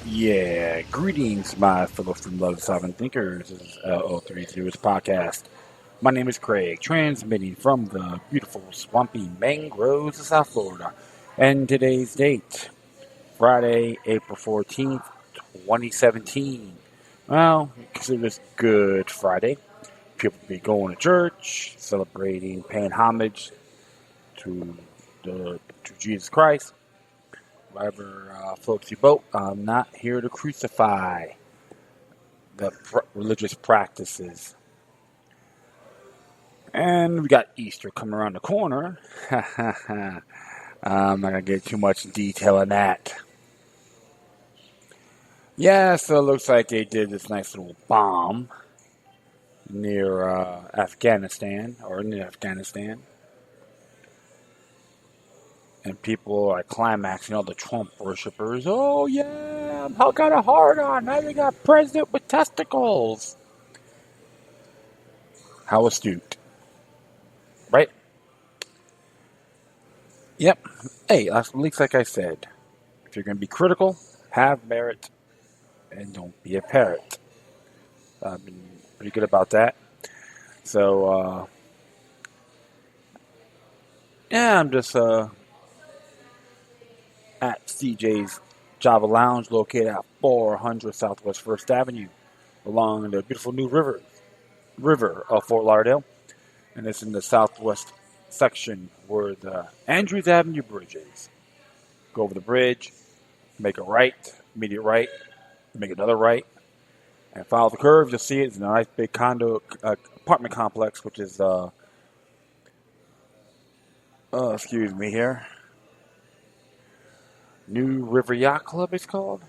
Yeah, greetings, my fellow freedom-loving sovereign thinkers. This is LO30's podcast. My name is Craig, transmitting from the beautiful swampy mangroves of South Florida. And today's date, Friday, April 14th, 2017. Well, consider this Good Friday. People be going to church, celebrating, paying homage to to Jesus Christ. Whatever floats your boat. I'm not here to crucify the religious practices. And we got Easter coming around the corner. I'm not going to get too much detail on that. Yeah, so it looks like they did this nice little bomb near Afghanistan, or in Afghanistan. And people are climaxing, all the Trump worshippers. Oh, yeah, how got a hard on? Now you got president with testicles. How astute. Right? Yep. Hey, at least like I said, if you're going to be critical, have merit, and don't be a parrot. I've been pretty good about that. So, yeah, I'm just at CJ's Java Lounge located at 400 Southwest 1st Avenue along the beautiful new river of Fort Lauderdale. And it's in the southwest section where the Andrews Avenue bridge is. Go over the bridge, make a right, immediate right, make another right, and follow the curve. You'll see it. It's a nice big condo apartment complex, which is, excuse me here, New River Yacht Club, it's called.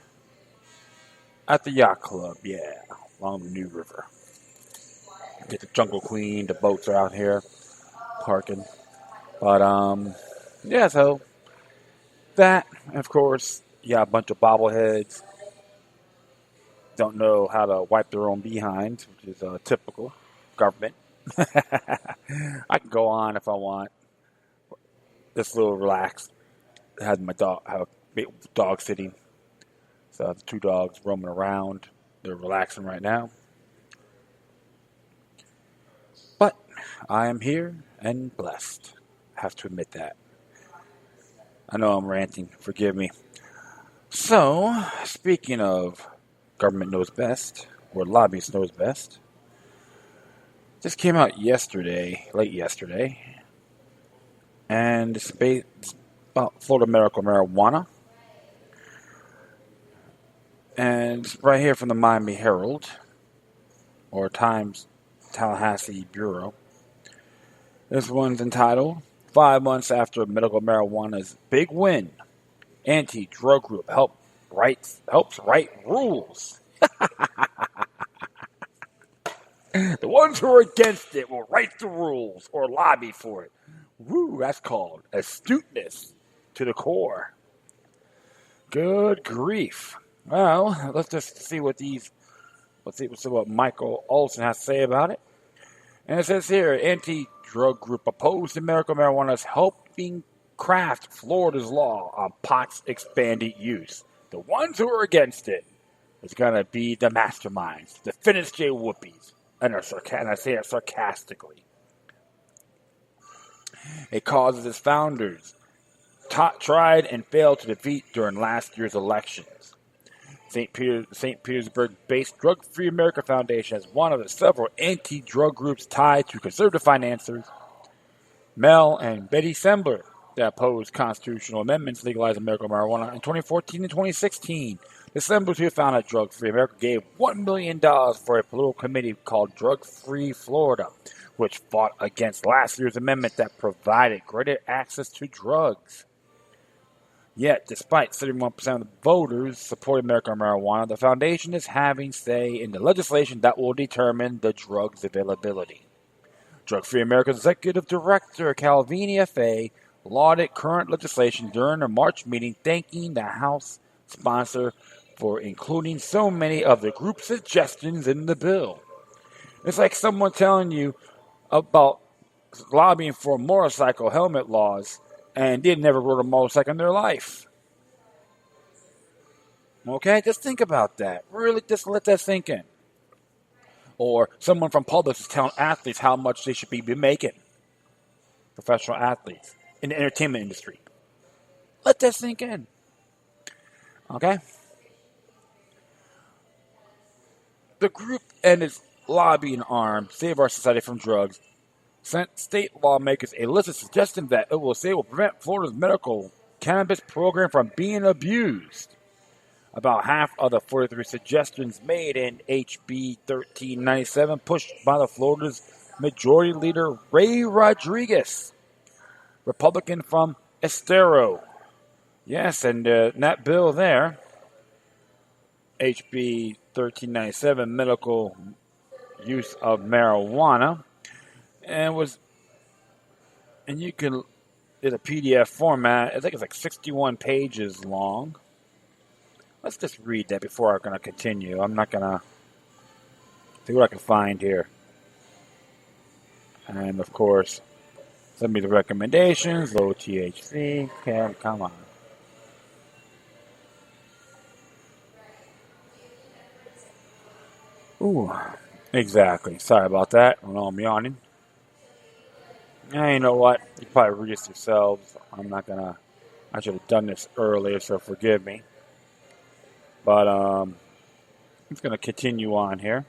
At the Yacht Club, yeah, along the New River. Get the jungle queen. The boats are out here parking. But, yeah, so that, of course, yeah, a bunch of bobbleheads don't know how to wipe their own behinds, which is typical government. I can go on if I want. Just a little relaxed. I had my dog sitting. So I have the two dogs roaming around. They're relaxing right now. But I am here and blessed. I have to admit that. I know I'm ranting. Forgive me. So, speaking of government knows best, or lobbyists knows best, this came out late yesterday, and it's about Florida medical marijuana. And it's right here from the Miami Herald, or Times Tallahassee Bureau. This one's entitled, 5 months after medical marijuana's big win, anti-drug group helps write rules. The ones who are against it will write the rules or lobby for it. Woo, that's called astuteness to the core. Good grief. Well, let's just see what Michael Olson has to say about it. And it says here, anti-drug group opposed to medical marijuana is helping craft Florida's law on pot's expanded use. The ones who are against it is going to be the masterminds, the Finnish J. Whoopies. And I say it sarcastically. It causes its founders tried and failed to defeat during last year's elections. St. Petersburg-based Drug Free America Foundation is one of the several anti-drug groups tied to conservative financiers Mel and Betty Sembler that opposed constitutional amendments legalizing medical marijuana in 2014 and 2016. The Semblers who founded Drug Free America gave $1 million for a political committee called Drug Free Florida, which fought against last year's amendment that provided greater access to drugs. Yet, despite 71% of the voters supporting medical marijuana, the foundation is having say in the legislation that will determine the drug's availability. Drug Free America's executive director, Calvini F.A., lauded current legislation during a March meeting, thanking the House sponsor for including so many of the group's suggestions in the bill. It's like someone telling you about lobbying for motorcycle helmet laws and they never rode a motorcycle in their life. Okay, just think about that. Really, just let that sink in. Or someone from Publix is telling athletes how much they should be making. Professional athletes in the entertainment industry. Let that sink in. Okay? The group and its lobbying arm, Save Our Society from Drugs, sent state lawmakers a list suggesting that it will prevent Florida's medical cannabis program from being abused. About half of the 43 suggestions made in HB 1397 pushed by the Florida's Majority Leader Ray Rodriguez, Republican from Estero. Yes, and that bill there, HB 1397, medical use of marijuana, and you can, it's a PDF format. I think it's like 61 pages long. Let's just read that before I'm going to continue. I'm not going to see what I can find here. And, of course, send me the recommendations. Low THC. Okay, come on. Ooh, exactly. Sorry about that. I know I'm yawning. And you know what? You probably read this yourselves. I should have done this earlier, so forgive me. But I'm just going to continue on here.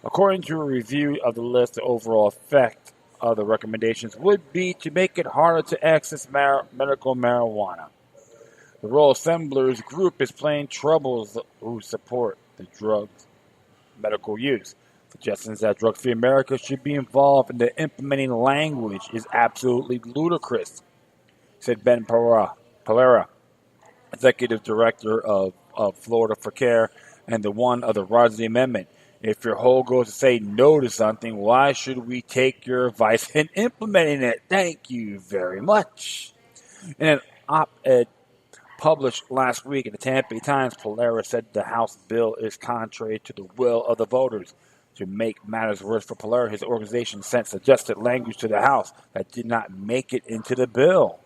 According to a review of the list, the overall effect of the recommendations would be to make it harder to access medical marijuana. The Rural Assemblers group is playing troubles who support the drug's medical use. Suggestions that Drug-Free America should be involved in the implementing language is absolutely ludicrous, said Ben Palera, executive director of Florida for Care and the one of the Rodney Amendment. If your whole goal is to say no to something, why should we take your advice in implementing it? Thank you very much. In an op-ed published last week in the Tampa Bay Times, Palera said the House bill is contrary to the will of the voters. To make matters worse for Palera, his organization sent suggested language to the House that did not make it into the bill.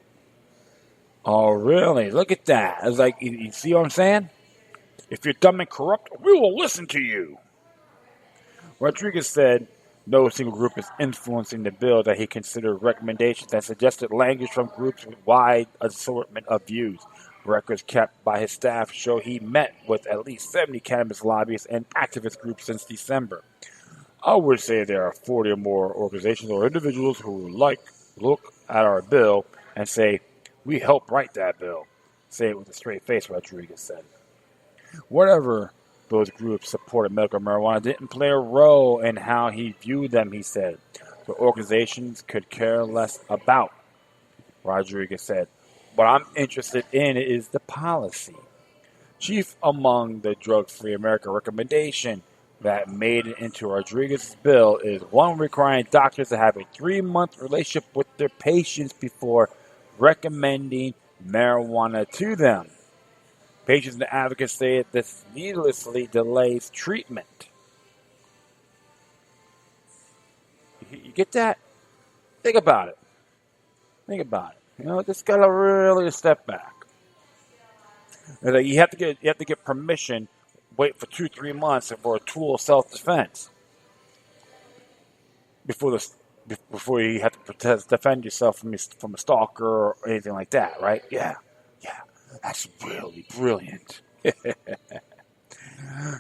Oh, really? Look at that. It's like, you see what I'm saying? If you're dumb and corrupt, we will listen to you. Rodriguez said no single group is influencing the bill, that he considered recommendations that suggested language from groups with wide assortment of views. Records kept by his staff show he met with at least 70 cannabis lobbyists and activist groups since December. I would say there are 40 or more organizations or individuals who look at our bill and say, we helped write that bill. Say it with a straight face, Rodriguez said. Whatever those groups supported medical marijuana didn't play a role in how he viewed them, he said. The organizations could care less about, Rodriguez said. What I'm interested in is the policy. Chief among the Drug-Free America recommendation that made it into Rodriguez's bill is one requiring doctors to have a 3-month relationship with their patients before recommending marijuana to them. Patients and advocates say that this needlessly delays treatment. You get that? Think about it. Just gotta really step back. You have to get permission. Wait for 2-3 months for a tool of self-defense before you have to defend yourself from a stalker or anything like that, right? Yeah, that's really brilliant.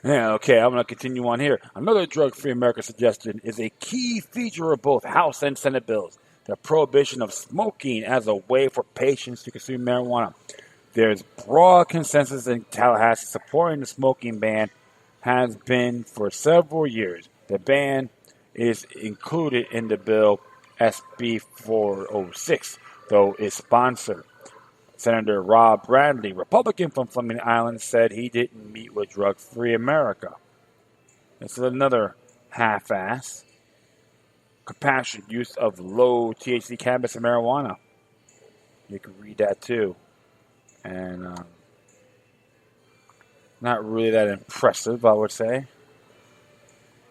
Yeah, okay, I'm going to continue on here. Another Drug-Free America suggestion is a key feature of both House and Senate bills: the prohibition of smoking as a way for patients to consume marijuana. There's broad consensus in Tallahassee supporting the smoking ban has been for several years. The ban is included in the bill SB 406, though its sponsor, Senator Rob Bradley, Republican from Fleming Island, said he didn't meet with Drug-Free America. This is another half-ass, compassionate use of low THC cannabis and marijuana. You can read that too. And not really that impressive, I would say.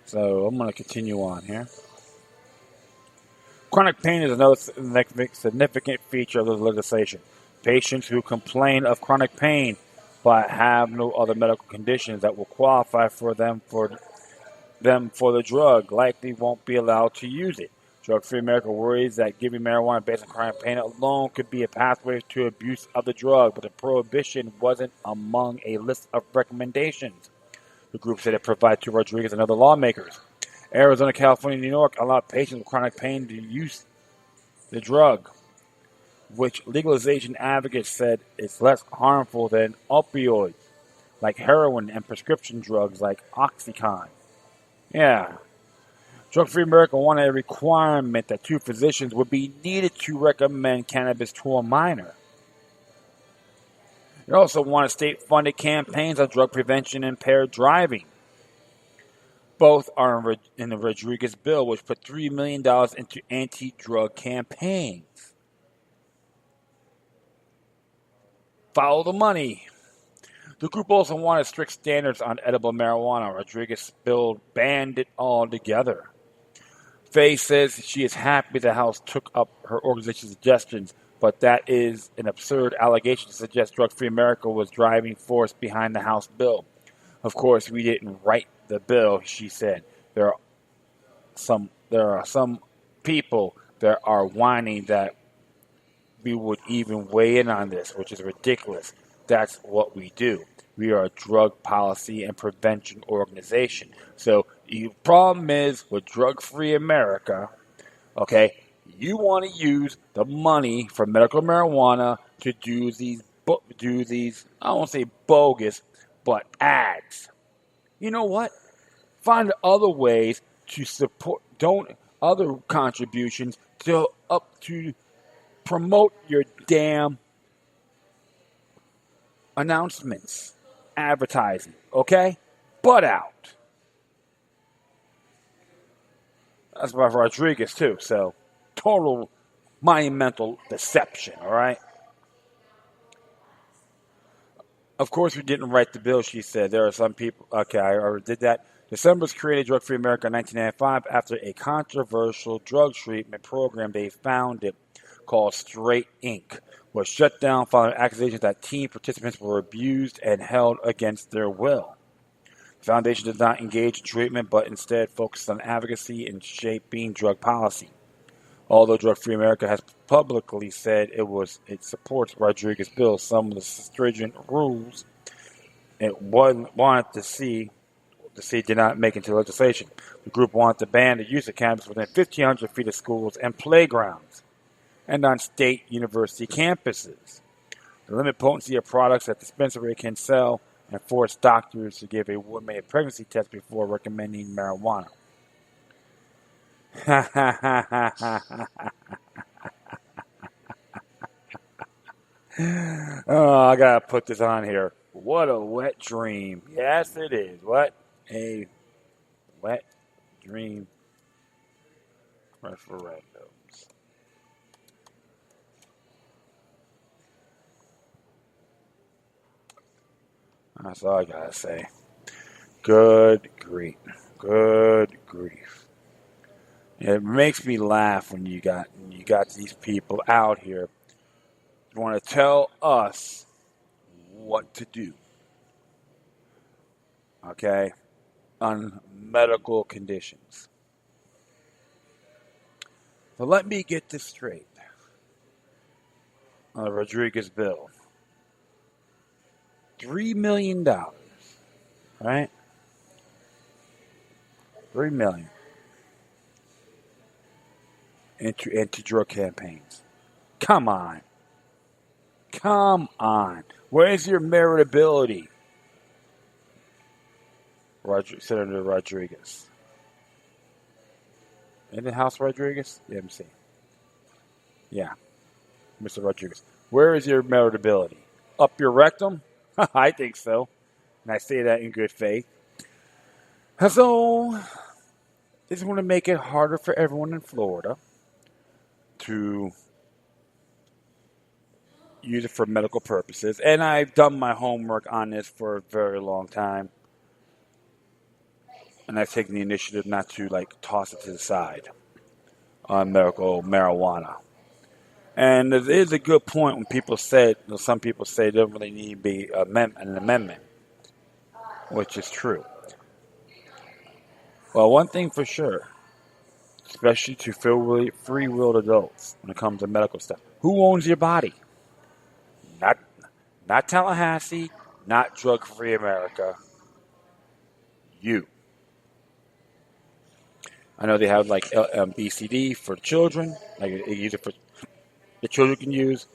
So I'm going to continue on here. Chronic pain is another significant feature of the legislation. Patients who complain of chronic pain but have no other medical conditions that will qualify for the drug likely won't be allowed to use it. Drug Free America worries that giving marijuana based on chronic pain alone could be a pathway to abuse of the drug, but the prohibition wasn't among a list of recommendations. The group said it provided to Rodriguez and other lawmakers. Arizona, California, and New York allowed patients with chronic pain to use the drug, which legalization advocates said is less harmful than opioids like heroin and prescription drugs like Oxycontin. Yeah. Drug Free America wanted a requirement that 2 physicians would be needed to recommend cannabis to a minor. It also wanted state-funded campaigns on drug prevention and impaired driving. Both are in the Rodriguez bill, which put $3 million into anti-drug campaigns. Follow the money. The group also wanted strict standards on edible marijuana. Rodriguez bill banned it altogether. Faye says she is happy the House took up her organization's suggestions, but that is an absurd allegation to suggest Drug Free America was driving force behind the House bill. Of course, we didn't write the bill, she said. There are some people that are whining that we would even weigh in on this, which is ridiculous. That's what we do. We are a drug policy and prevention organization. So the problem is with Drug Free America, okay, you want to use the money for medical marijuana to do these, I won't say bogus, but ads. You know what? Find other ways to support, other contributions to promote your damn announcements, advertising, okay? Butt out. That's by Rodriguez, too, so total monumental deception, all right? Of course, we didn't write the bill, she said. There are some people, okay, I already did that. December's created Drug Free America in 1995 after a controversial drug treatment program they founded called Straight Inc. was shut down following accusations that teen participants were abused and held against their will. The foundation did not engage in treatment, but instead focused on advocacy and shaping drug policy. Although Drug Free America has publicly said it supports Rodriguez's bill, some of the stringent rules it wanted to see did not make it into legislation. The group wanted to ban the use of cannabis within 1,500 feet of schools and playgrounds and on state university campuses. To limit potency of products that dispensary can sell and force doctors to give a woman a pregnancy test before recommending marijuana. Oh, I gotta put this on here. What a wet dream. Yes, it is. What a wet dream. Referendums. That's all I gotta say. Good grief. Good grief. It makes me laugh when you got these people out here who want to tell us what to do. Okay? On medical conditions. So let me get this straight. On the Rodriguez bill. $3 million. Right? $3 million. Into anti-drug campaigns. Come on. Come on. Where's your meritability? Senator Rodriguez. In the House Rodriguez? Yeah, let me see. Yeah. Mr. Rodriguez. Where is your meritability? Up your rectum? I think so. And I say that in good faith. So, this is going to make it harder for everyone in Florida to use it for medical purposes. And I've done my homework on this for a very long time. And I've taken the initiative not to, toss it to the side on medical marijuana. And it is a good point when people say, some people say there don't really need to be an amendment, which is true. Well, one thing for sure, especially to free-willed adults when it comes to medical stuff, who owns your body? Not Tallahassee, not drug-free America. You. I know they have like BCD for children, like they use it for the children can use.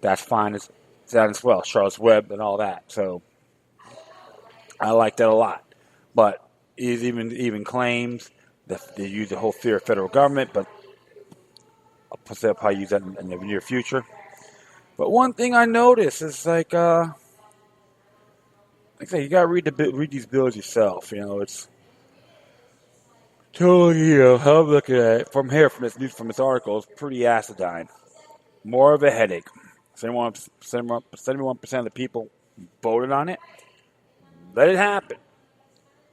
That's fine as that as well. Charles Webb and all that. So I like that a lot. But he even claims that they use the whole fear of federal government, but I'll probably use that in the near future. But one thing I noticed is like I say, you gotta read these bills yourself. You know, it's totally, how I'm looking at it from this article, it's pretty acidine. More of a headache. 71% of the people voted on it. Let it happen.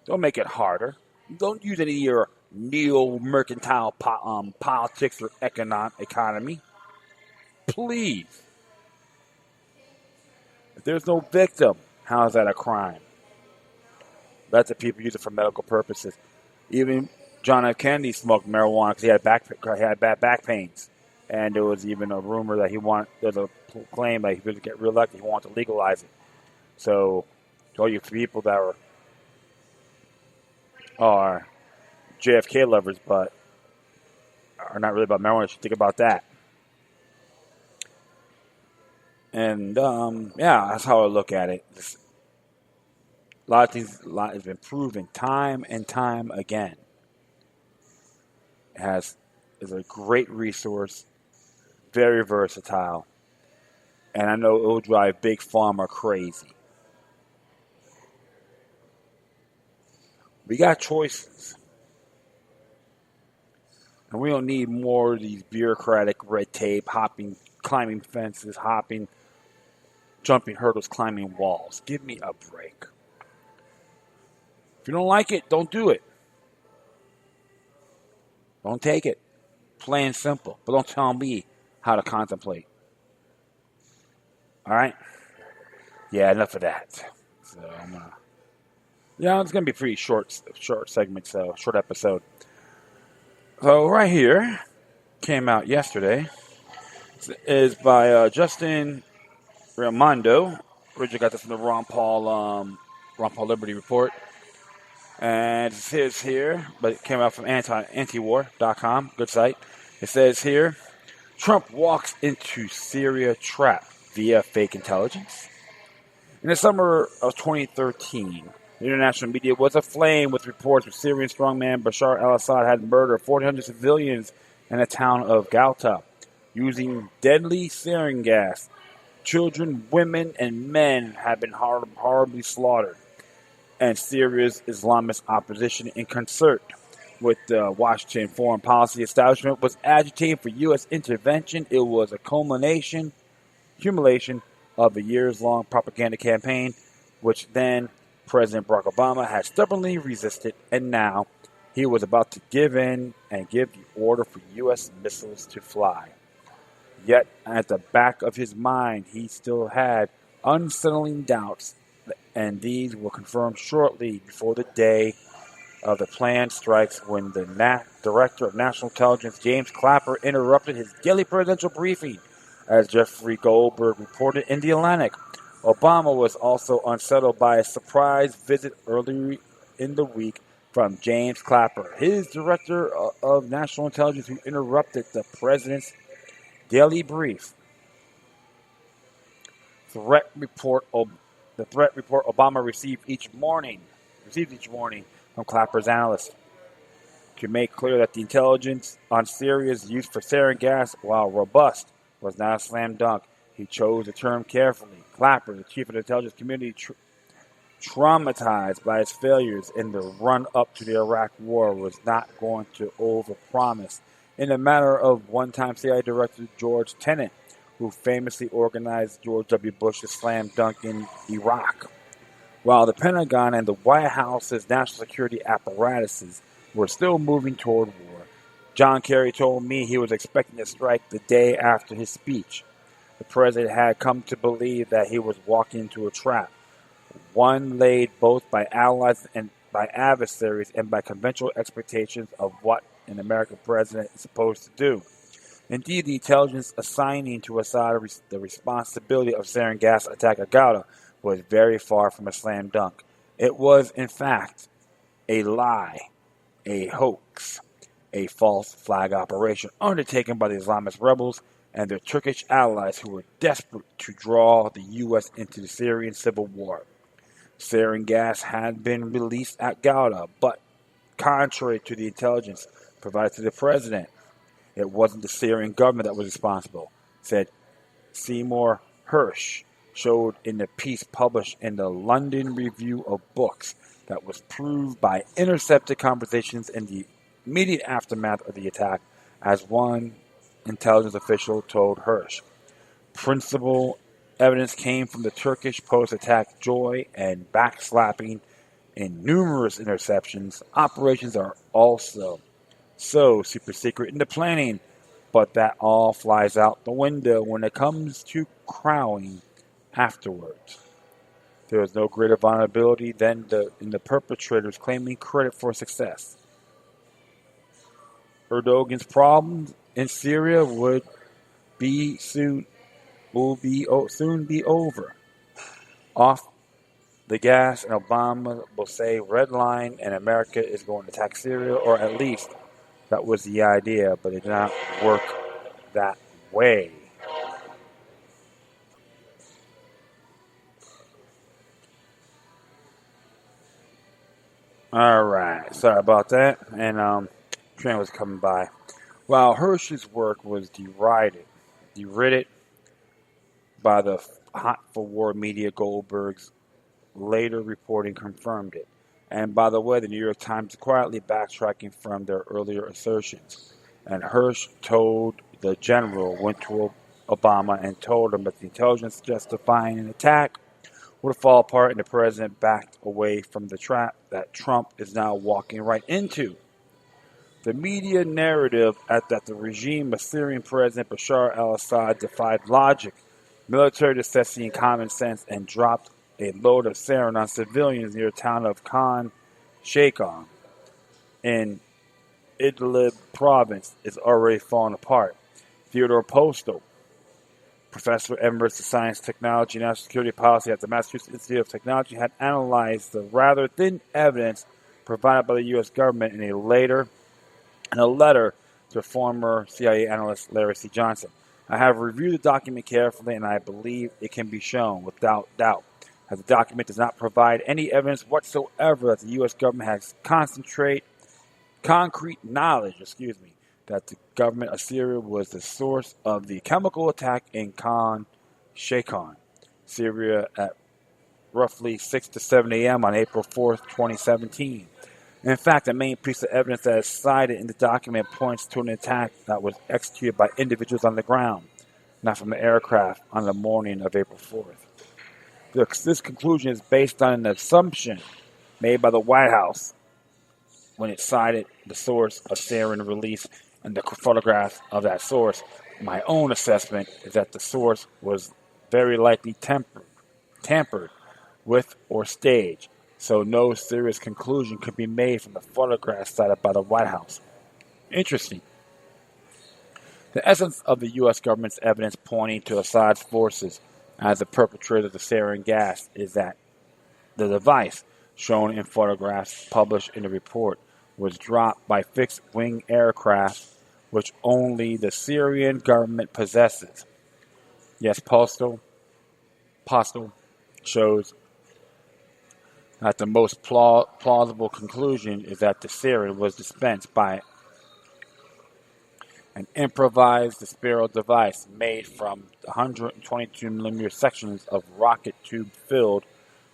Don't make it harder. Don't use any of your neo-mercantile politics or economy. Please. If there's no victim, how is that a crime? Let the people use it for medical purposes. Even John F. Kennedy smoked marijuana because he had bad back pains. And there was even a rumor that there's a claim that he was going to get reelected, he wanted to legalize it. So, to all you people that are JFK lovers but are not really about marijuana, you should think about that. And, that's how I look at it. A lot has been proven time and time again. Is a great resource, very versatile, and I know it will drive Big Pharma crazy. We got choices. And we don't need more of these bureaucratic red tape, climbing fences, jumping hurdles, climbing walls. Give me a break. If you don't like it, don't do it. Don't take it. Plain and simple. But don't tell me how to contemplate. All right? Yeah, enough of that. So it's gonna be a pretty short segment, so short episode. So right here, came out yesterday, is by Justin Raimondo. Originally got this from the Ron Paul Liberty Report. And it says here, but it came out from antiwar.com, good site. It says here, Trump walks into Syria trap via fake intelligence. In the summer of 2013, the international media was aflame with reports of Syrian strongman Bashar al-Assad had murdered 400 civilians in the town of Ghouta using deadly sarin gas. Children, women, and men have been horribly slaughtered. And Syria's Islamist opposition, in concert with the Washington foreign policy establishment, was agitating for U.S. intervention. It was a accumulation of a years-long propaganda campaign, which then President Barack Obama had stubbornly resisted, and now he was about to give in and give the order for U.S. missiles to fly. Yet, at the back of his mind, he still had unsettling doubts, and these were confirmed shortly before the day of the planned strikes when the Director of National Intelligence, James Clapper, interrupted his daily presidential briefing. As Jeffrey Goldberg reported in The Atlantic, Obama was also unsettled by a surprise visit early in the week from James Clapper, his Director of National Intelligence, who interrupted the president's daily brief. The threat report Obama received each morning from Clapper's analysts to make clear that the intelligence on Syria's use for sarin gas, while robust, was not a slam dunk. He chose the term carefully. Clapper, the chief of the intelligence community, traumatized by his failures in the run-up to the Iraq War, was not going to overpromise. In the matter of one-time CIA Director George Tenet, who famously organized George W. Bush's slam dunk in Iraq. While the Pentagon and the White House's national security apparatuses were still moving toward war, John Kerry told me he was expecting to strike the day after his speech. The president had come to believe that he was walking into a trap, one laid both by allies and by adversaries and by conventional expectations of what an American president is supposed to do. Indeed, the intelligence assigning to Assad the responsibility of sarin gas attack at Ghouta was very far from a slam dunk. It was, in fact, a lie, a hoax, a false flag operation undertaken by the Islamist rebels and their Turkish allies who were desperate to draw the U.S. into the Syrian civil war. Sarin gas had been released at Ghouta, but contrary to the intelligence provided to the president, it wasn't the Syrian government that was responsible, said Seymour Hersh, showed in the piece published in the London Review of Books that was proved by intercepted conversations in the immediate aftermath of the attack, as one intelligence official told Hersh. Principal evidence came from the Turkish post-attack joy and backslapping in numerous interceptions. Operations are also so super secret in the planning, but that all flies out the window when it comes to crowing afterwards. There is no greater vulnerability than in the perpetrators claiming credit for success. Erdogan's problems in Syria would soon be over. Off the gas, and Obama will say red line and America is going to attack Syria, or at least that was the idea, but it did not work that way. All right, sorry about that. And train was coming by. While Hershey's work was derided by the hot for war media, Goldberg's later reporting confirmed it. And by the way, the New York Times is quietly backtracking from their earlier assertions. And Hersh told the general, went to Obama and told him that the intelligence justifying an attack would fall apart, and the president backed away from the trap that Trump is now walking right into. The media narrative that the regime of Syrian President Bashar al-Assad defied logic, military necessity, and common sense and dropped a load of sarin on civilians near the town of Khan Sheikhan in Idlib province is already falling apart. Theodore Postel, professor emeritus of science, technology, and national security policy at the Massachusetts Institute of Technology, had analyzed the rather thin evidence provided by the U.S. government in a letter to former CIA analyst Larry C. Johnson. I have reviewed the document carefully, and I believe it can be shown without doubt that the document does not provide any evidence whatsoever that the U.S. government has concrete knowledge, that the government of Syria was the source of the chemical attack in Khan Sheikhan, Syria, at roughly 6 to 7 a.m. on April 4th, 2017. In fact, the main piece of evidence that is cited in the document points to an attack that was executed by individuals on the ground, not from an aircraft, on the morning of April 4th. This conclusion is based on an assumption made by the White House when it cited the source of sarin release and the photographs of that source. My own assessment is that the source was very likely tampered with or staged, so no serious conclusion could be made from the photographs cited by the White House. Interesting. The essence of the U.S. government's evidence pointing to Assad's forces as the perpetrator of the sarin gas is that the device, shown in photographs published in the report, was dropped by fixed-wing aircraft which only the Syrian government possesses. Yes, Postel shows that the most plausible conclusion is that the sarin was dispensed by an improvised spiral device made from 122mm sections of rocket tube filled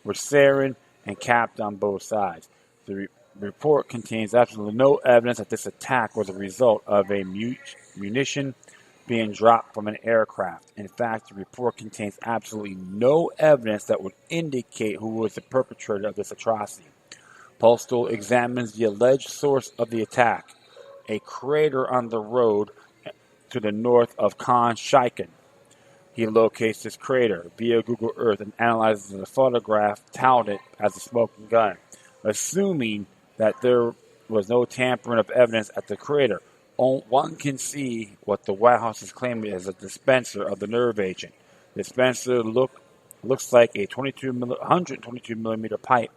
with sarin and capped on both sides. The report contains absolutely no evidence that this attack was a result of a munition being dropped from an aircraft. In fact, the report contains absolutely no evidence that would indicate who was the perpetrator of this atrocity. Postel examines the alleged source of the attack, a crater on the road to the north of Khan Shaykhun. He locates this crater via Google Earth and analyzes the photograph touted as a smoking gun, assuming that there was no tampering of evidence at the crater. One can see what the White House is claiming is a dispenser of the nerve agent. The dispenser looks like a 122 millimeter pipe,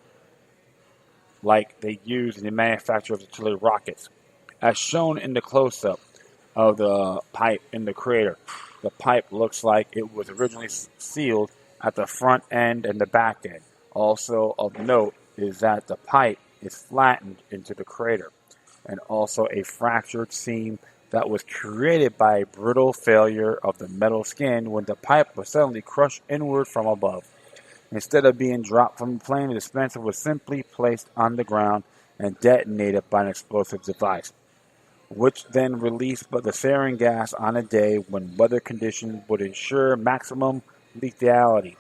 like they use in the manufacture of artillery rockets. As shown in the close-up of the pipe in the crater, the pipe looks like it was originally sealed at the front end and the back end. Also of note is that the pipe is flattened into the crater, and also a fractured seam that was created by a brittle failure of the metal skin when the pipe was suddenly crushed inward from above. Instead of being dropped from the plane, the dispenser was simply placed on the ground and detonated by an explosive device, which then released the sarin gas on a day when weather conditions would ensure maximum lethality,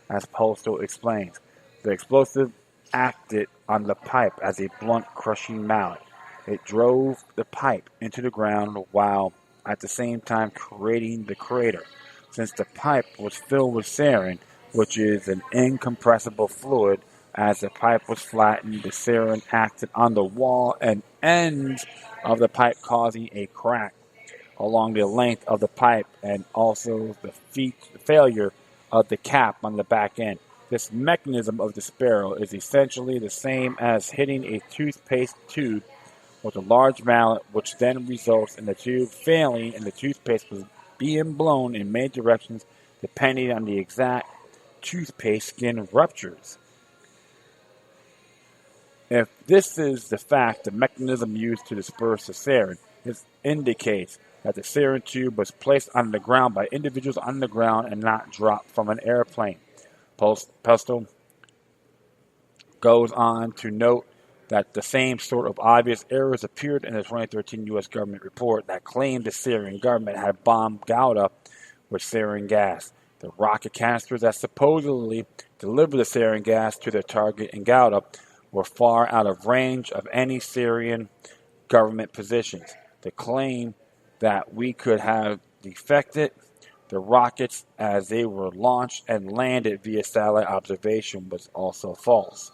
as Postal explains. The explosive acted on the pipe as a blunt, crushing mallet. It drove the pipe into the ground while at the same time creating the crater. Since the pipe was filled with sarin, which is an incompressible fluid, as the pipe was flattened, the sarin acted on the wall and ends of the pipe, causing a crack along the length of the pipe and also the failure of the cap on the back end. This mechanism of the spiral is essentially the same as hitting a toothpaste tube with a large mallet, which then results in the tube failing and the toothpaste being blown in many directions depending on the exact toothpaste skin ruptures. If this is the fact, the mechanism used to disperse the sarin, this indicates that the sarin tube was placed on the ground by individuals on the ground and not dropped from an airplane. Postal goes on to note that the same sort of obvious errors appeared in the 2013 U.S. government report that claimed the Syrian government had bombed Ghouta with sarin gas. The rocket canisters that supposedly delivered the sarin gas to their target in Ghouta were far out of range of any Syrian government positions. The claim that we could have defected the rockets as they were launched and landed via satellite observation was also false.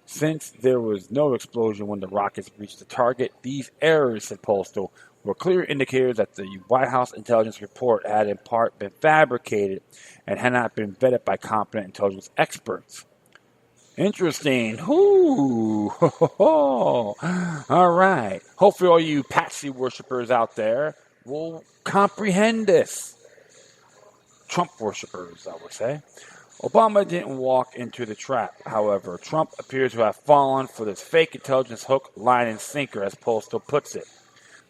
Since there was no explosion when the rockets reached the target, these errors, said Postal, were clear indicators that the White House intelligence report had in part been fabricated and had not been vetted by competent intelligence experts. Interesting. Ooh. All right. Hopefully all you Patsy worshippers out there will comprehend this. Trump worshippers, I would say. Obama didn't walk into the trap. However, Trump appears to have fallen for this fake intelligence hook, line, and sinker, as Postal puts it.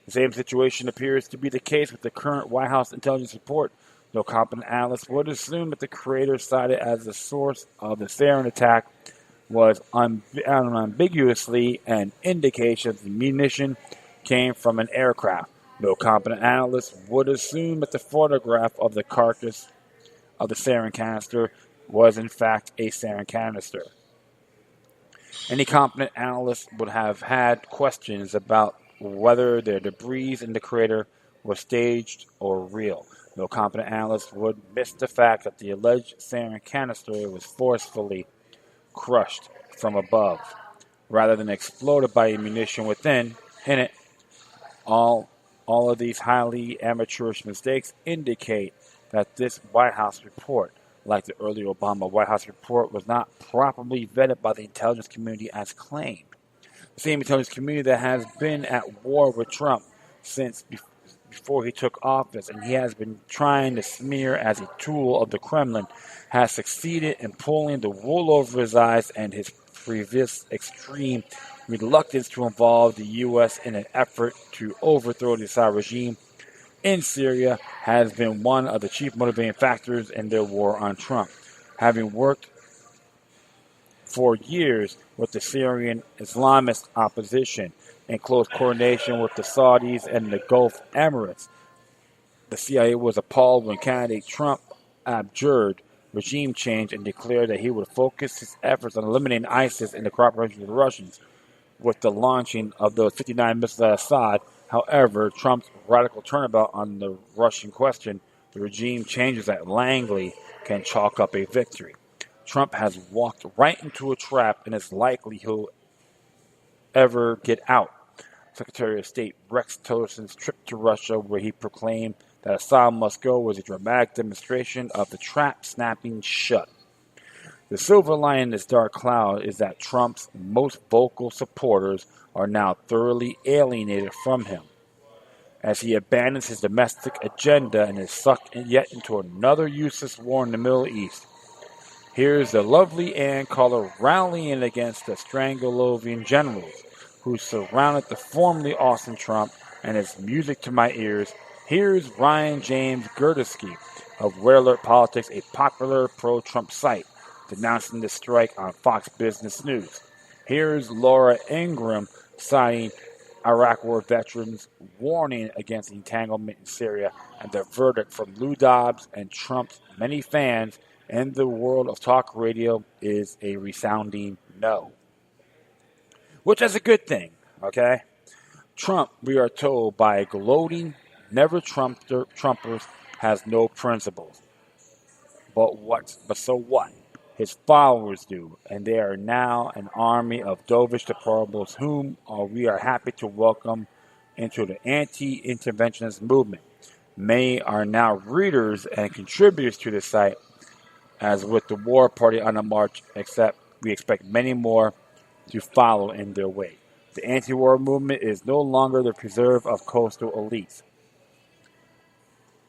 The same situation appears to be the case with the current White House intelligence report. No competent analyst would assume that the creator cited as the source of the sarin attack was unambiguously an indication that the munition came from an aircraft. No competent analyst would assume that the photograph of the carcass of the sarin canister was in fact a sarin canister. Any competent analyst would have had questions about whether the debris in the crater was staged or real. No competent analyst would miss the fact that the alleged sarin canister was forcefully crushed from above, rather than exploded by ammunition within. In it, all of these highly amateurish mistakes indicate that this White House report, like the earlier Obama White House report, was not properly vetted by the intelligence community as claimed. The same intelligence community that has been at war with Trump since before he took office, and he has been trying to smear as a tool of the Kremlin, has succeeded in pulling the wool over his eyes, and his previous extreme reluctance to involve the U.S. in an effort to overthrow the Assad regime in Syria has been one of the chief motivating factors in their war on Trump. Having worked for years with the Syrian Islamist opposition in close coordination with the Saudis and the Gulf Emirates, the CIA was appalled when candidate Trump abjured regime change and declared that he would focus his efforts on eliminating ISIS in the cooperation with the Russians. With the launching of those 59 missiles at Assad, However, Trump's radical turnabout on the Russian question, the regime changes that Langley can chalk up a victory. Trump has walked right into a trap and is likely he'll ever get out. Secretary of State Rex Tillerson's trip to Russia, where he proclaimed that Assad must go, was a dramatic demonstration of the trap snapping shut. The silver lining in this dark cloud is that Trump's most vocal supporters are now thoroughly alienated from him, as he abandons his domestic agenda and is sucked yet into another useless war in the Middle East. Here's the lovely Ann Caller rallying against the Strangolovian generals who surrounded the formerly awesome Trump, and it's music to my ears. Here's Ryan James Gerdesky of Red Alert Politics, a popular pro-Trump site, denouncing the strike on Fox Business News. Here's Laura Ingraham citing Iraq War veterans warning against entanglement in Syria, and the verdict from Lou Dobbs and Trump's many fans in the world of talk radio is a resounding no. Which is a good thing, okay? Trump, we are told by gloating, never Trumpers, has no principles. But so what? His followers do, and they are now an army of dovish deplorables whom we are happy to welcome into the anti-interventionist movement. Many are now readers and contributors to the site, as with the War Party on the march, except we expect many more to follow in their wake. The anti-war movement is no longer the preserve of coastal elites.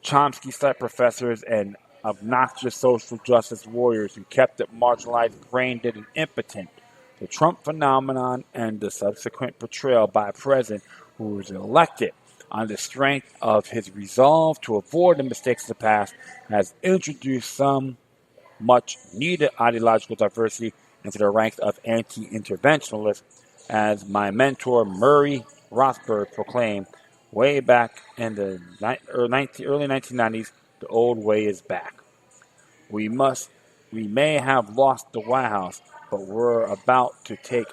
Chomsky-type professors and obnoxious social justice warriors who kept it marginalized, brain-dead, and impotent. The Trump phenomenon and the subsequent portrayal by a president who was elected on the strength of his resolve to avoid the mistakes of the past has introduced some much-needed ideological diversity into the ranks of anti-interventionalists, as my mentor Murray Rothbard proclaimed way back in the early 1990s, the old way is back. We may have lost the White House, but we're about to take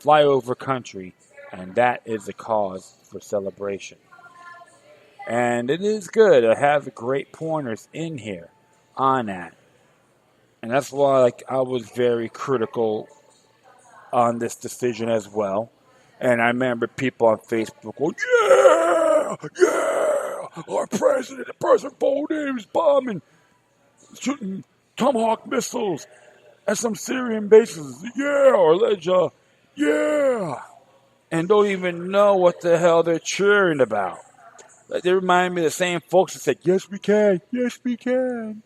flyover country, and that is a cause for celebration. And it is good to have great pointers in here on that. And that's why I was very critical on this decision as well. And I remember people on Facebook going, yeah, our president, the President Biden is bombing, shooting Tomahawk missiles at some Syrian bases. Yeah, or yeah. And don't even know what the hell they're cheering about. They remind me of the same folks that said, yes, we can. Yes, we can.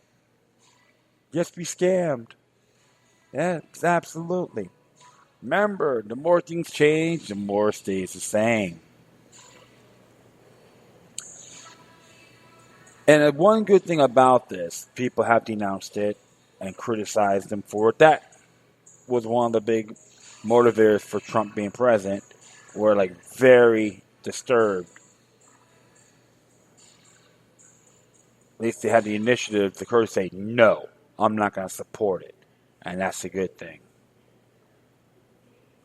Yes, be scammed. Yeah, absolutely. Remember, the more things change, the more it stays the same. And one good thing about this, people have denounced it and criticized them for it. That was one of the big motivators for Trump being president. Were very disturbed. At least they had the initiative, the courage to say, no, I'm not going to support it. And that's a good thing.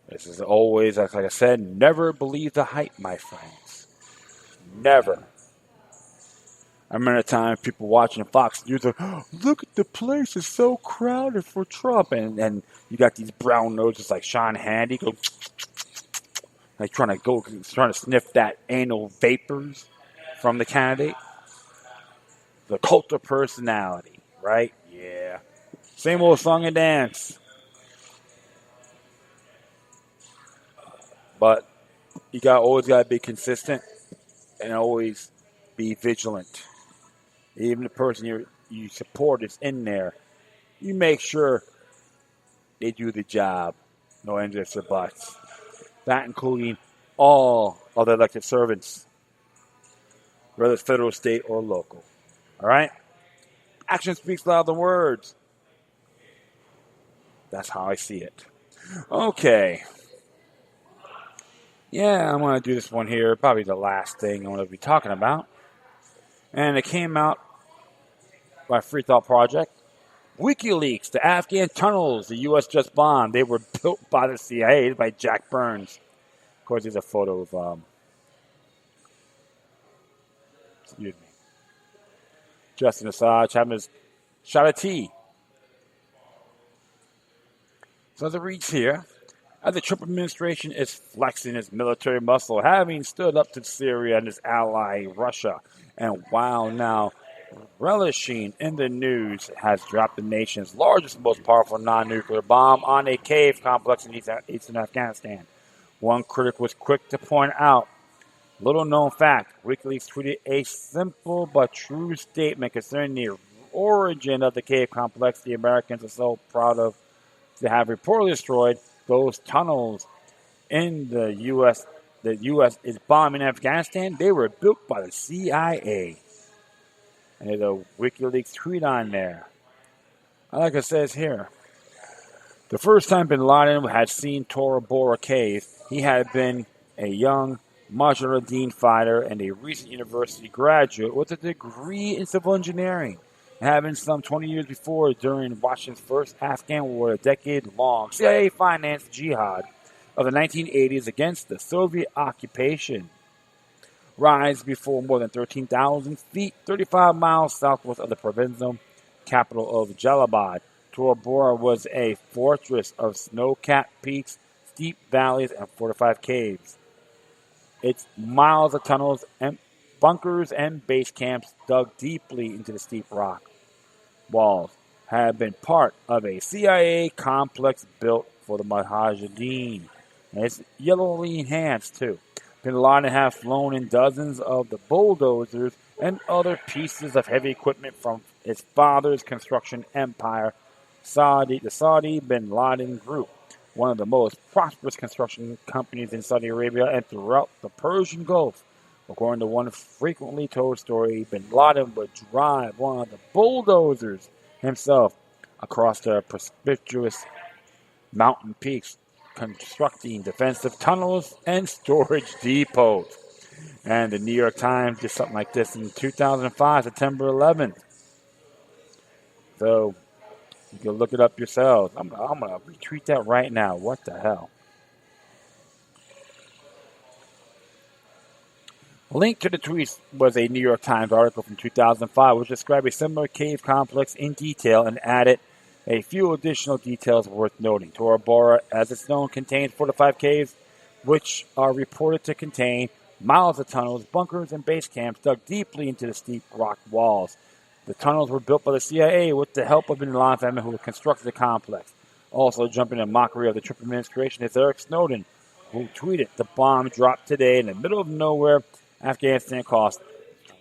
This is always, like I said, never believe the hype, my friends. Never. I remember a time people watching Fox News are, oh, look at the place, it's so crowded for Trump. And you got these brown noses like Sean Hannity go, trying to sniff that anal vapors from the candidate. The cult of personality, right? Yeah. Same old song and dance. But you always got to be consistent and always be vigilant. Even the person you support is in there. You make sure they do the job. No ifs or buts. That including all other elected servants, whether it's federal, state, or local. All right? Action speaks louder than words. That's how I see it. Okay. Yeah, I'm going to do this one here. Probably the last thing I'm going to be talking about. And it came out by Free Thought Project. WikiLeaks, the Afghan tunnels the U.S. just bombed. They were built by the CIA, by Jack Burns. Of course, there's a photo of Excuse me. Justin Assange having his shot of tea. So the reads here, as the Trump administration is flexing its military muscle, having stood up to Syria and its ally Russia, and while now relishing in the news, has dropped the nation's largest and most powerful non-nuclear bomb on a cave complex in eastern Afghanistan. One critic was quick to point out, little known fact, WikiLeaks tweeted a simple but true statement concerning the origin of the cave complex the Americans are so proud of to have reportedly destroyed those tunnels in the U.S. The U.S. is bombing Afghanistan. They were built by the CIA. And there's a WikiLeaks tweet on there. Like it says here, the first time bin Laden had seen Tora Bora Cave, he had been a young Mujahideen fighter and a recent university graduate with a degree in civil engineering. Having some 20 years before, during Washington's first Afghan war, a decade-long CIA-financed jihad of the 1980s against the Soviet occupation. Rise before more than 13,000 feet, 35 miles southwest of the provincial capital of Jalalabad. Tora Bora was a fortress of snow-capped peaks, steep valleys, and fortified caves. Its miles of tunnels and bunkers and base camps dug deeply into the steep rock walls have been part of a CIA complex built for the Mujahideen. And it's yellowly enhanced, too. Bin Laden have flown in dozens of the bulldozers and other pieces of heavy equipment from his father's construction empire, the Saudi Bin Laden Group, one of the most prosperous construction companies in Saudi Arabia and throughout the Persian Gulf. According to one frequently told story, bin Laden would drive one of the bulldozers himself across the precipitous mountain peaks, constructing defensive tunnels and storage depots. And the New York Times did something like this in 2005, September 11th. So you can look it up yourselves. I'm going to retweet that right now. What the hell? A link to the tweet was a New York Times article from 2005, which described a similar cave complex in detail and added a few additional details worth noting. Tora Bora, as it's known, contains 4 to 5 caves, which are reported to contain miles of tunnels, bunkers, and base camps dug deeply into the steep rock walls. The tunnels were built by the CIA with the help of bin Laden family who constructed the complex. Also jumping in mockery of the Trump administration is Eric Snowden, who tweeted, "The bomb dropped today in the middle of nowhere. Afghanistan cost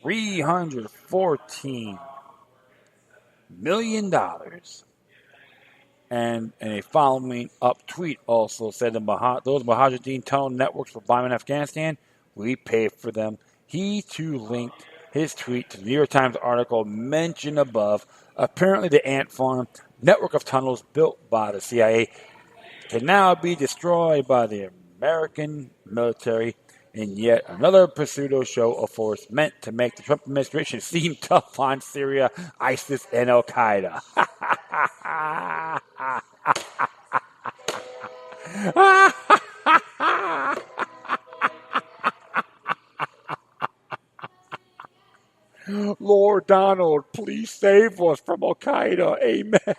$314 million." And a following up tweet also said those Mujahideen tunnel networks for bombing Afghanistan, we paid for them. He too linked his tweet to the New York Times article mentioned above. Apparently the ant farm network of tunnels built by the CIA can now be destroyed by the American military in yet another pseudo show of force meant to make the Trump administration seem tough on Syria, ISIS, and Al-Qaeda. Lord Donald, please save us from Al-Qaeda. Amen.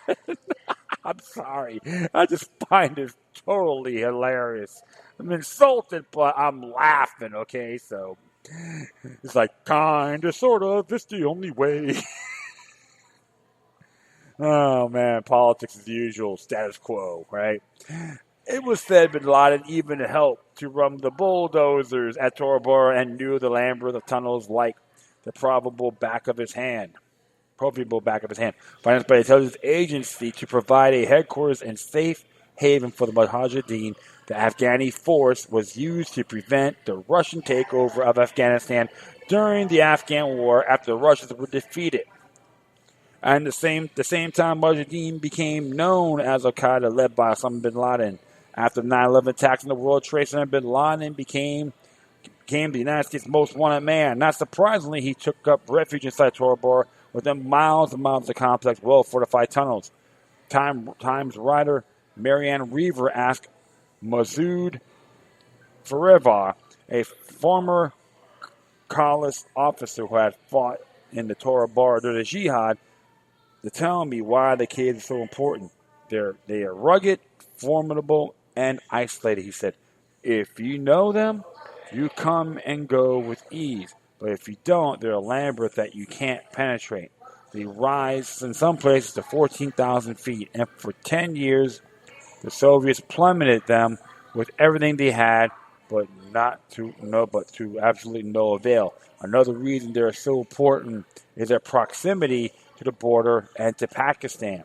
I'm sorry. I just find this totally hilarious. I'm insulted, but I'm laughing, okay? So it's like, kind of, sort of, it's the only way. Oh, man, politics as usual, status quo, right? It was said bin Laden even helped to run the bulldozers at Tora Bora and knew the labyrinth of tunnels like the probable back of his hand. Financed by the intelligence agency to provide a headquarters and safe haven for the Mujahideen, the Afghani force was used to prevent the Russian takeover of Afghanistan during the Afghan war after the Russians were defeated. And the same time, Mujahideen became known as Al-Qaeda, led by Osama bin Laden. After the 9/11 attacks on the World Trade Center, bin Laden became the United States' most wanted man. Not surprisingly, he took up refuge inside Tora Bora within miles and miles of the complex, well-fortified tunnels. Times writer Marianne Reaver asked Masood Farevar, a former Khalis officer who had fought in the Tora Bora during the jihad to tell me why the caves are so important. They are rugged, formidable, and isolated. He said, if you know them, you come and go with ease. But if you don't, they're a labyrinth that you can't penetrate. They rise in some places to 14,000 feet, and for 10 years, the Soviets plummeted them with everything they had, but to absolutely no avail. Another reason they're so important is their proximity to the border and to Pakistan.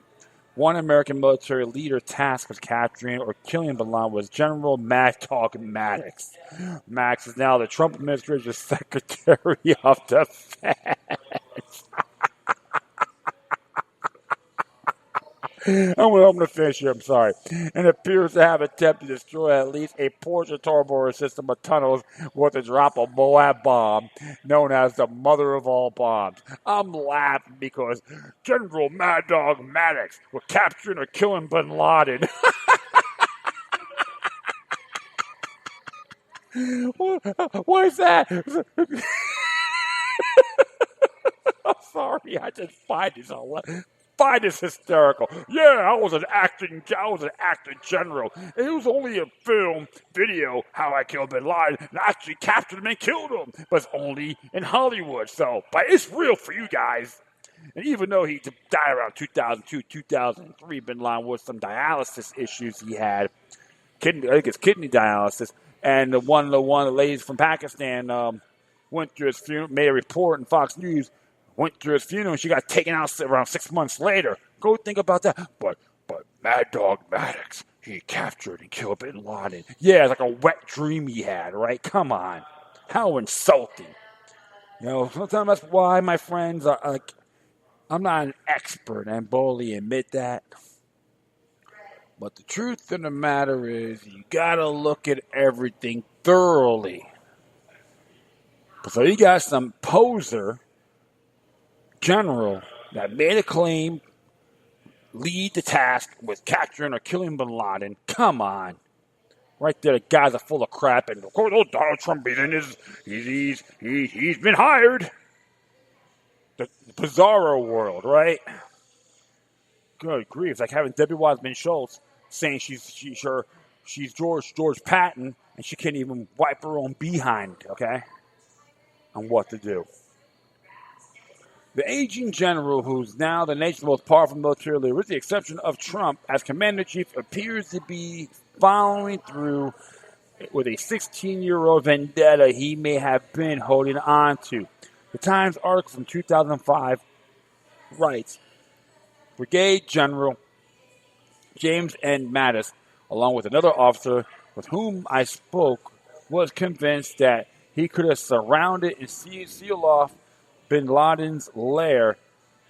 One American military leader tasked with capturing or killing bin Laden was General Mad Dog Maddox. Maddox is now the Trump administration's Secretary of Defense. I'm going to finish here, I'm sorry. And appears to have attempted to destroy at least a portion of Tora Bora system of tunnels with a drop of Moab bomb, known as the mother of all bombs. I'm laughing because General Mad Dog Maddox was capturing or killing bin Laden. What is that? I'm sorry, I just find this hysterical. Yeah, I was an acting general. It was only a video, how I killed bin Laden, and I actually captured him and killed him. But it's only in Hollywood, but it's real for you guys. And even though he died around 2002, 2003, bin Laden was some dialysis issues he had. I think it's kidney dialysis. And one of the ladies from Pakistan went to his funeral, made a report in Fox News, went to his funeral, and she got taken out around 6 months later. Go think about that. But Mad Dog Maddox, he captured and killed bin Laden. Yeah, it's like a wet dream he had, right? Come on. How insulting. Sometimes that's why, my friends, I'm not an expert, and boldly admit that. But the truth of the matter is, you gotta look at everything thoroughly. So you got some poser general that made a claim, lead the task with capturing or killing bin Laden. Come on. Right there, the guys are full of crap, and of course, Donald Trump he's been hired. The bizarro world, right? Good grief! It's like having Debbie Wasserman Schultz saying she's George Patton, and she can't even wipe her own behind. Okay, on what to do. The aging general, who's now the nation's most powerful military leader, with the exception of Trump, as commander-in-chief, appears to be following through with a 16-year-old vendetta he may have been holding on to. The Times article from 2005 writes, Brigade General James N. Mattis, along with another officer with whom I spoke, was convinced that he could have surrounded and sealed off bin Laden's lair.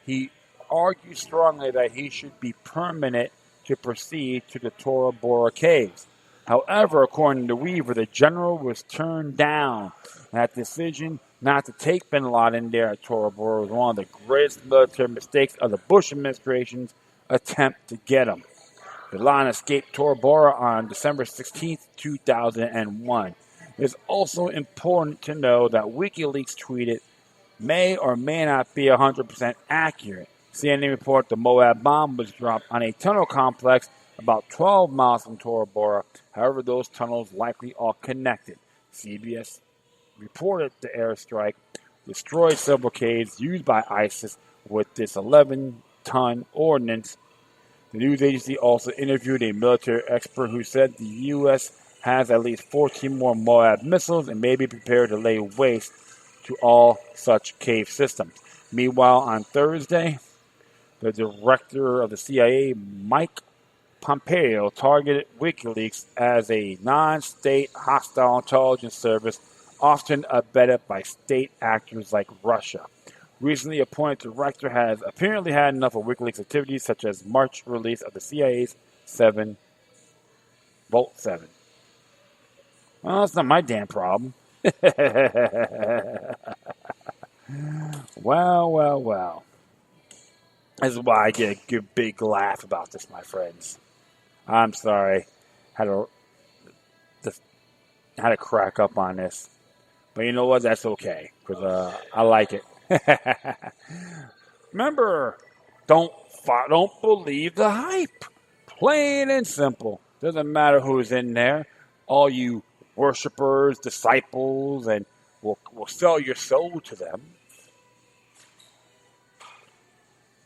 He argued strongly that he should be permitted to proceed to the Tora Bora caves. However, according to Weaver, the general was turned down. That decision not to take bin Laden there at Tora Bora was one of the greatest military mistakes of the Bush administration's attempt to get him. Bin Laden escaped Tora Bora on December 16, 2001. It is also important to know that WikiLeaks tweeted, may or may not be 100% accurate. CNN reported the Moab bomb was dropped on a tunnel complex about 12 miles from Tora Bora. However, those tunnels likely are connected. CBS reported the airstrike destroyed several caves used by ISIS with this 11-ton ordnance. The news agency also interviewed a military expert who said the U.S. has at least 14 more Moab missiles and may be prepared to lay waste to all such cave systems. Meanwhile, on Thursday, the director of the CIA, Mike Pompeo, targeted WikiLeaks as a non-state hostile intelligence service often abetted by state actors like Russia. Recently appointed director has apparently had enough of WikiLeaks activities, such as March release of the CIA's Vault 7. Well, that's not my damn problem. Well. This is why I get a good big laugh about this, my friends. I'm sorry. Had to crack up on this. But you know what? That's okay, because I like it. Remember, don't believe the hype. Plain and simple. Doesn't matter who's in there. All you worshipers, disciples, and will sell your soul to them.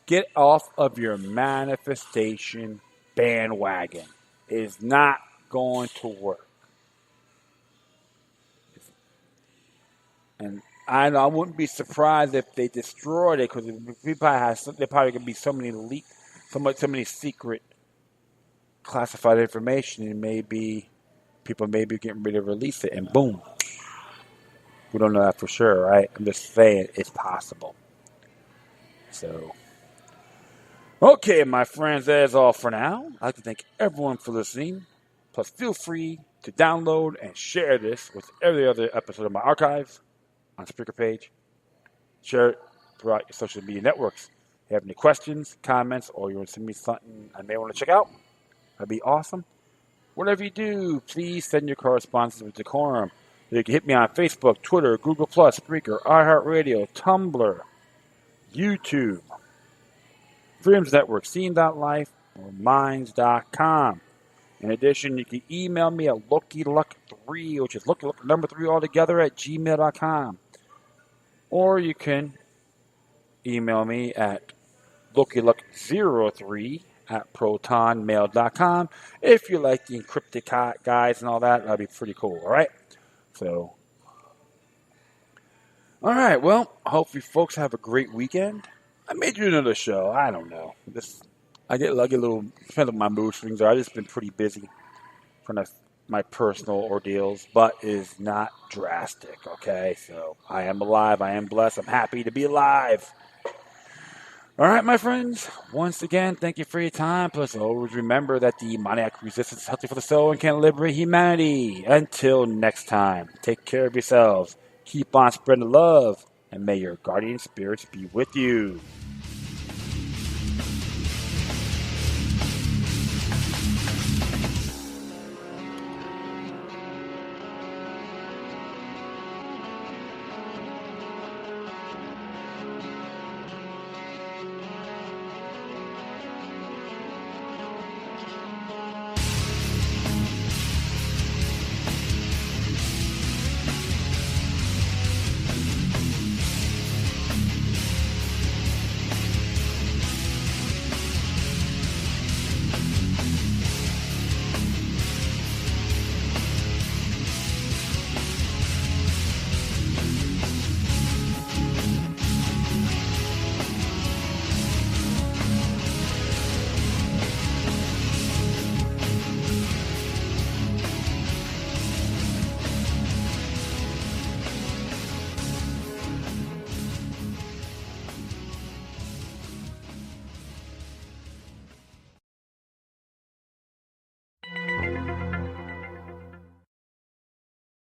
Get off of your manifestation bandwagon. It is not going to work. And I wouldn't be surprised if they destroyed it, because there probably could be so many leaked, so many secret classified information, and people may be getting ready to release it, and boom. We don't know that for sure, right? I'm just saying it's possible. So, okay, my friends, that is all for now. I'd like to thank everyone for listening. Plus, feel free to download and share this with every other episode of my archives on the Spreaker page. Share it throughout your social media networks. If you have any questions, comments, or you want to send me something I may want to check out, that'd be awesome. Whatever you do, please send your correspondence with decorum. You can hit me on Facebook, Twitter, Google+, Spreaker, iHeartRadio, Tumblr, YouTube, Freedom's Network, Scene.life, or Minds.com. In addition, you can email me at LookieLuck3, which is LookieLuck number 3 altogether, at gmail.com. Or you can email me at LookieLuck03 at protonmail.com. If you like the encrypted guides and all that, that'd be pretty cool, all right? So, all right, well, I hope you folks have a great weekend. I may do another show. I don't know. I get a little, depends on my mood swings. I've just been pretty busy for my personal ordeals, but it is not drastic, okay? So I am alive. I am blessed. I'm happy to be alive. All right, my friends. Once again, thank you for your time. Plus, always remember that the demoniac resistance is healthy for the soul and can liberate humanity. Until next time, take care of yourselves. Keep on spreading love, and may your guardian spirits be with you.